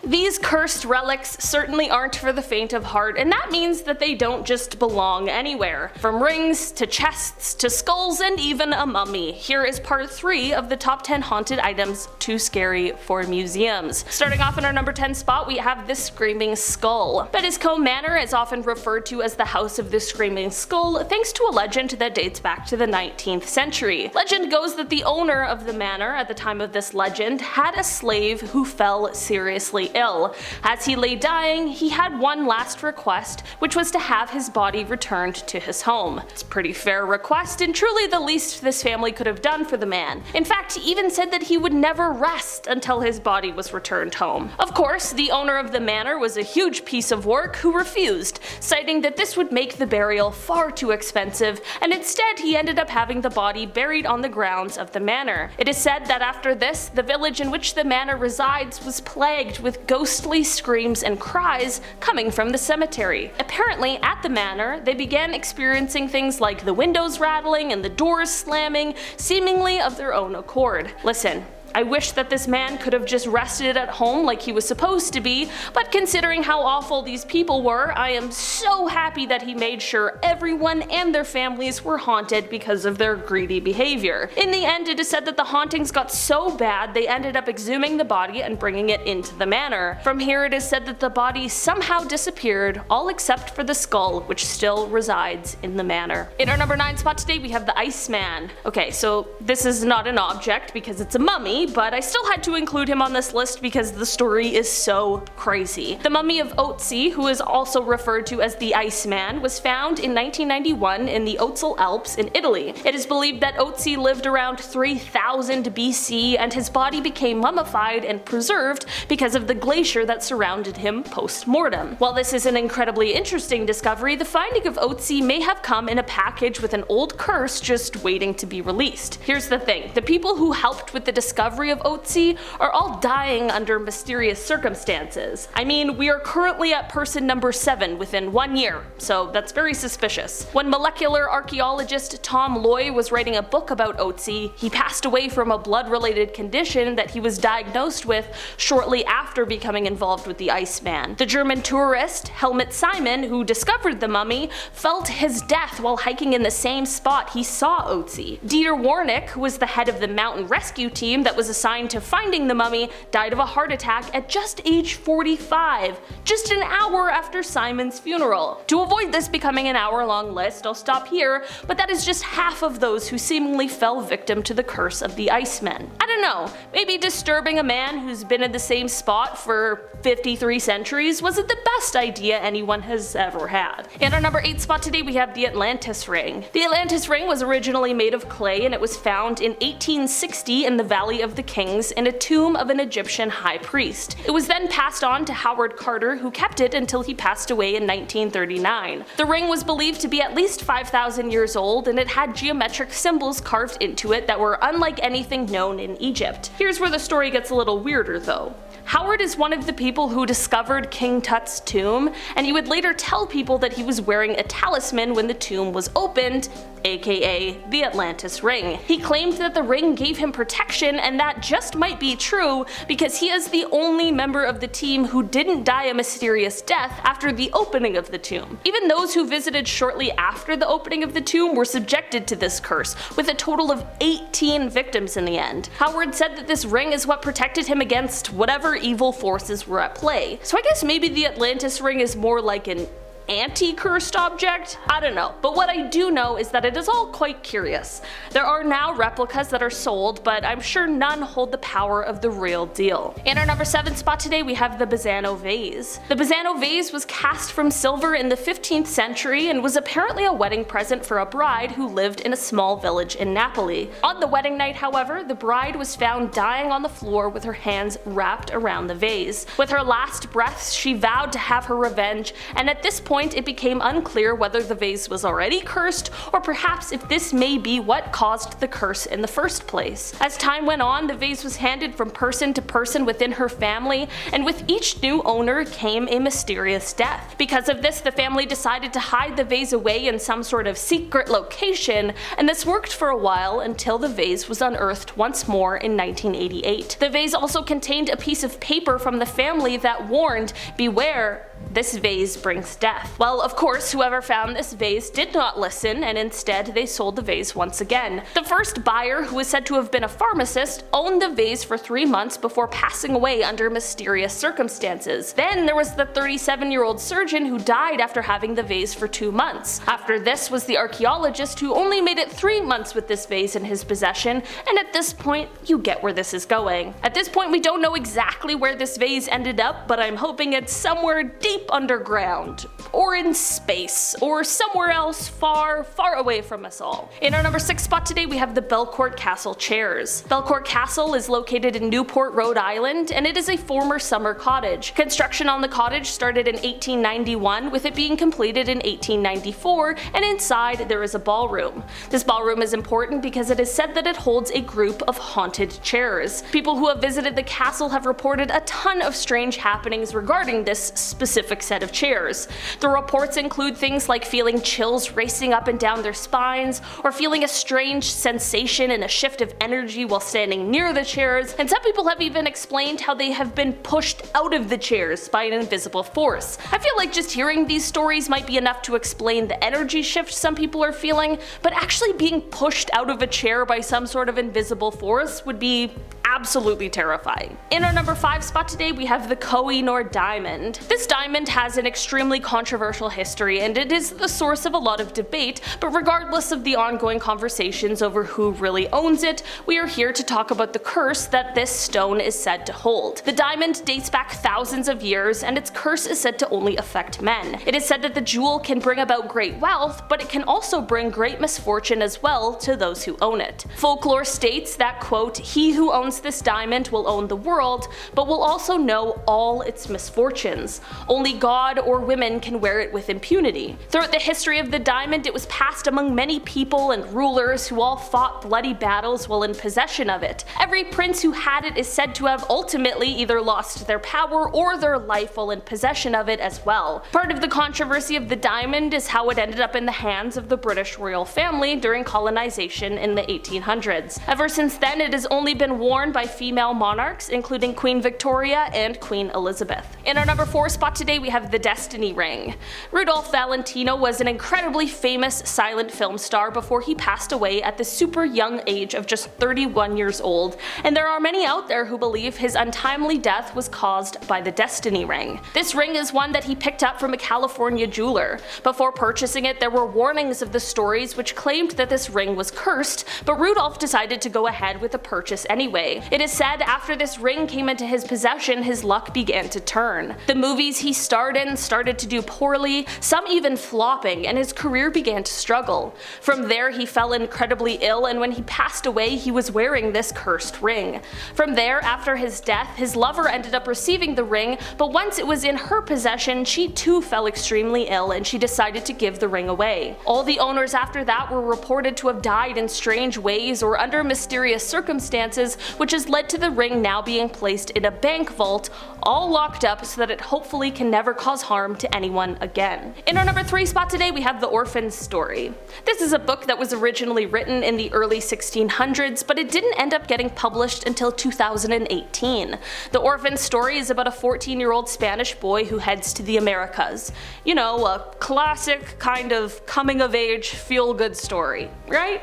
These cursed relics certainly aren't for the faint of heart, and that means that they don't just belong anywhere. From rings, to chests, to skulls, and even a mummy. Here is part 3 of the top 10 haunted items too scary for museums. Starting off in our number 10 spot, we have this screaming skull. Bettiscombe Manor is often referred to as the House of the Screaming Skull thanks to a legend that dates back to the 19th century. Legend goes that the owner of the manor at the time of this legend had a slave who fell seriously ill. As he lay dying, he had one last request, which was to have his body returned to his home. It's a pretty fair request and truly the least this family could have done for the man. In fact, he even said that he would never rest until his body was returned home. Of course, the owner of the manor was a huge piece of work who refused, citing that this would make the burial far too expensive, and instead he ended up having the body buried on the grounds of the manor. It is said that after this, the village in which the manor resides was plagued with ghostly screams and cries coming from the cemetery. Apparently, at the manor, they began experiencing things like the windows rattling and the doors slamming, seemingly of their own accord. Listen, I wish that this man could have just rested at home like he was supposed to be, but considering how awful these people were, I am so happy that he made sure everyone and their families were haunted because of their greedy behavior. In the end, it is said that the hauntings got so bad they ended up exhuming the body and bringing it into the manor. From here, it is said that the body somehow disappeared, all except for the skull, which still resides in the manor. In our number 9 spot today, we have the Iceman. Okay, so this is not an object because it's a mummy, but I still had to include him on this list because the story is so crazy. The mummy of Otzi, who is also referred to as the Iceman, was found in 1991 in the Otzal Alps in Italy. It is believed that Otzi lived around 3000 BC and his body became mummified and preserved because of the glacier that surrounded him post-mortem. While this is an incredibly interesting discovery, the finding of Otzi may have come in a package with an old curse just waiting to be released. Here's the thing, the people who helped with the discovery of Otzi are all dying under mysterious circumstances. I mean, we are currently at person number 7 within 1 year, so that's very suspicious. When molecular archaeologist Tom Loy was writing a book about Otzi, he passed away from a blood-related condition that he was diagnosed with shortly after becoming involved with the Iceman. The German tourist Helmut Simon, who discovered the mummy, felt his death while hiking in the same spot he saw Otzi. Dieter Warnick, who was the head of the mountain rescue team that was assigned to finding the mummy, died of a heart attack at just age 45, just an hour after Simon's funeral. To avoid this becoming an hour-long list, I'll stop here, but that is just half of those who seemingly fell victim to the curse of the Iceman. I don't know, maybe disturbing a man who's been in the same spot for 53 centuries wasn't the best idea anyone has ever had. In our number 8 spot today, we have the Atlantis Ring. The Atlantis Ring was originally made of clay and it was found in 1860 in the Valley of the Kings in a tomb of an Egyptian high priest. It was then passed on to Howard Carter, who kept it until he passed away in 1939. The ring was believed to be at least 5,000 years old and it had geometric symbols carved into it that were unlike anything known in Egypt. Here's where the story gets a little weirder though. Howard is one of the people who discovered King Tut's tomb, and he would later tell people that he was wearing a talisman when the tomb was opened, aka the Atlantis Ring. He claimed that the ring gave him protection, and that just might be true because he is the only member of the team who didn't die a mysterious death after the opening of the tomb. Even those who visited shortly after the opening of the tomb were subjected to this curse, with a total of 18 victims in the end. Howard said that this ring is what protected him against whatever evil forces were at play. So I guess maybe the Atlantis Ring is more like an anti-cursed object? I don't know, but what I do know is that it is all quite curious. There are now replicas that are sold, but I'm sure none hold the power of the real deal. In our number 7 spot today, we have the Basano Vase. The Basano Vase was cast from silver in the 15th century and was apparently a wedding present for a bride who lived in a small village in Napoli. On the wedding night, however, the bride was found dying on the floor with her hands wrapped around the vase. With her last breaths, she vowed to have her revenge, and at this point point it became unclear whether the vase was already cursed, or perhaps if this may be what caused the curse in the first place. As time went on, the vase was handed from person to person within her family, and with each new owner came a mysterious death. Because of this, the family decided to hide the vase away in some sort of secret location, and this worked for a while until the vase was unearthed once more in 1988. The vase also contained a piece of paper from the family that warned, "Beware, this vase brings death." Well, of course, whoever found this vase did not listen, and instead they sold the vase once again. The first buyer, who is said to have been a pharmacist, owned the vase for 3 months before passing away under mysterious circumstances. Then there was the 37-year-old surgeon who died after having the vase for 2 months. After this was the archaeologist who only made it 3 months with this vase in his possession, and at this point, you get where this is going. At this point, we don't know exactly where this vase ended up, but I'm hoping it's somewhere deep underground, or in space, or somewhere else far, far away from us all. In our number 6 spot today, we have the Belcourt Castle chairs. Belcourt Castle is located in Newport, Rhode Island, and it is a former summer cottage. Construction on the cottage started in 1891, with it being completed in 1894, and inside there is a ballroom. This ballroom is important because it is said that it holds a group of haunted chairs. People who have visited the castle have reported a ton of strange happenings regarding this specific set of chairs. The reports include things like feeling chills racing up and down their spines, or feeling a strange sensation and a shift of energy while standing near the chairs, and some people have even explained how they have been pushed out of the chairs by an invisible force. I feel like just hearing these stories might be enough to explain the energy shift some people are feeling, but actually being pushed out of a chair by some sort of invisible force would be absolutely terrifying. In our number 5 spot today, we have the Koh-I-Noor Diamond. This diamond has an extremely controversial history, and it is the source of a lot of debate, but regardless of the ongoing conversations over who really owns it, we are here to talk about the curse that this stone is said to hold. The diamond dates back thousands of years, and its curse is said to only affect men. It is said that the jewel can bring about great wealth, but it can also bring great misfortune as well to those who own it. Folklore states that, quote, "He who owns this diamond will own the world, but will also know all its misfortunes. Only God or women can wear it with impunity." Throughout the history of the diamond, it was passed among many people and rulers who all fought bloody battles while in possession of it. Every prince who had it is said to have ultimately either lost their power or their life while in possession of it as well. Part of the controversy of the diamond is how it ended up in the hands of the British royal family during colonization in the 1800s. Ever since then, it has only been worn by female monarchs, including Queen Victoria and Queen Elizabeth. In our number 4 spot today, we have the Destiny Ring. Rudolph Valentino was an incredibly famous silent film star before he passed away at the super young age of just 31 years old, and there are many out there who believe his untimely death was caused by the Destiny Ring. This ring is one that he picked up from a California jeweler. Before purchasing it, there were warnings of the stories which claimed that this ring was cursed, but Rudolph decided to go ahead with the purchase anyway. It is said after this ring came into his possession, his luck began to turn. The movies he starred in started to do poorly, some even flopping, and his career began to struggle. From there, he fell incredibly ill, and when he passed away, he was wearing this cursed ring. From there, after his death, his lover ended up receiving the ring, but once it was in her possession, she too fell extremely ill, and she decided to give the ring away. All the owners after that were reported to have died in strange ways or under mysterious circumstances, which has led to the ring now being placed in a bank vault, all locked up so that it hopefully can never cause harm to anyone again. In our number 3 spot today, we have the Orphan story. This is a book that was originally written in the early 1600s, but it didn't end up getting published until 2018. The Orphan story is about a 14-year-old Spanish boy who heads to the Americas. You know, a classic kind of coming-of-age feel-good story, right?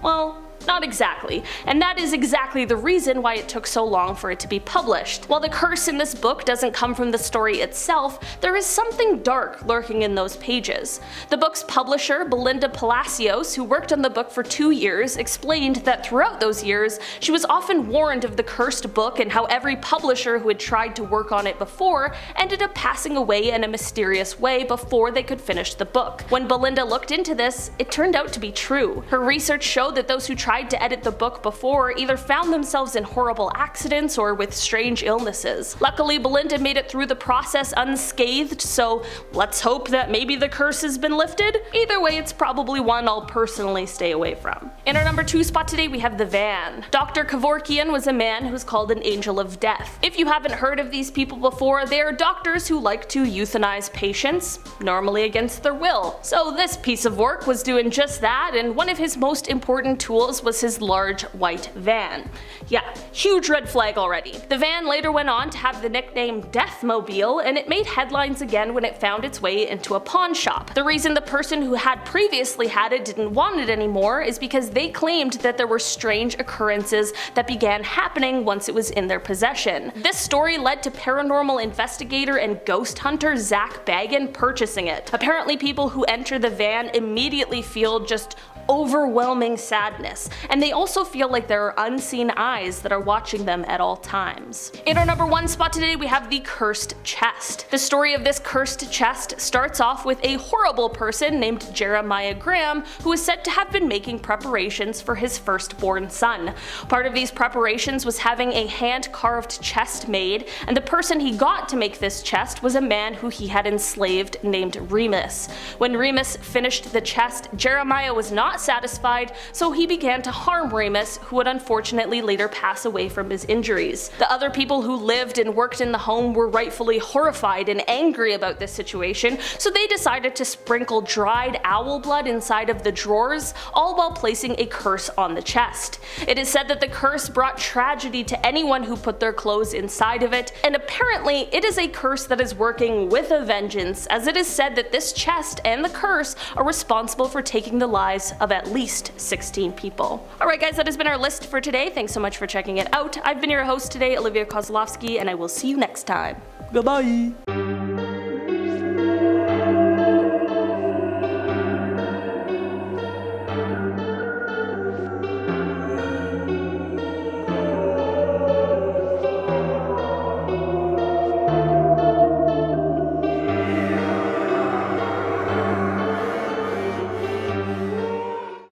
Well, not exactly, and that is exactly the reason why it took so long for it to be published. While the curse in this book doesn't come from the story itself, there is something dark lurking in those pages. The book's publisher, Belinda Palacios, who worked on the book for 2 years, explained that throughout those years, she was often warned of the cursed book and how every publisher who had tried to work on it before ended up passing away in a mysterious way before they could finish the book. When Belinda looked into this, it turned out to be true. Her research showed that those who tried tried to edit the book before either found themselves in horrible accidents or with strange illnesses. Luckily, Belinda made it through the process unscathed, so let's hope that maybe the curse has been lifted. Either way, it's probably one I'll personally stay away from. In our number 2 spot today, we have the van. Dr. Kevorkian was a man who's called an angel of death. If you haven't heard of these people before, they are doctors who like to euthanize patients, normally against their will. So this piece of work was doing just that, and one of his most important tools was his large white van. Yeah, huge red flag already. The van later went on to have the nickname Deathmobile, and it made headlines again when it found its way into a pawn shop. The reason the person who had previously had it didn't want it anymore is because they claimed that there were strange occurrences that began happening once it was in their possession. This story led to paranormal investigator and ghost hunter Zach Baggin purchasing it. Apparently, people who enter the van immediately feel just overwhelming sadness, and they also feel like there are unseen eyes that are watching them at all times. In our number 1 spot today, we have the cursed chest. The story of this cursed chest starts off with a horrible person named Jeremiah Graham, who is said to have been making preparations for his firstborn son. Part of these preparations was having a hand-carved chest made, and the person he got to make this chest was a man who he had enslaved named Remus. When Remus finished the chest, Jeremiah was not satisfied, so he began to harm Remus, who would unfortunately later pass away from his injuries. The other people who lived and worked in the home were rightfully horrified and angry about this situation, so they decided to sprinkle dried owl blood inside of the drawers, all while placing a curse on the chest. It is said that the curse brought tragedy to anyone who put their clothes inside of it, and apparently it is a curse that is working with a vengeance, as it is said that this chest and the curse are responsible for taking the lives of at least 16 people. Alright guys, that has been our list for today. Thanks so much for checking it out. I've been your host today, Olivia Kozlowski, and I will see you next time. Goodbye!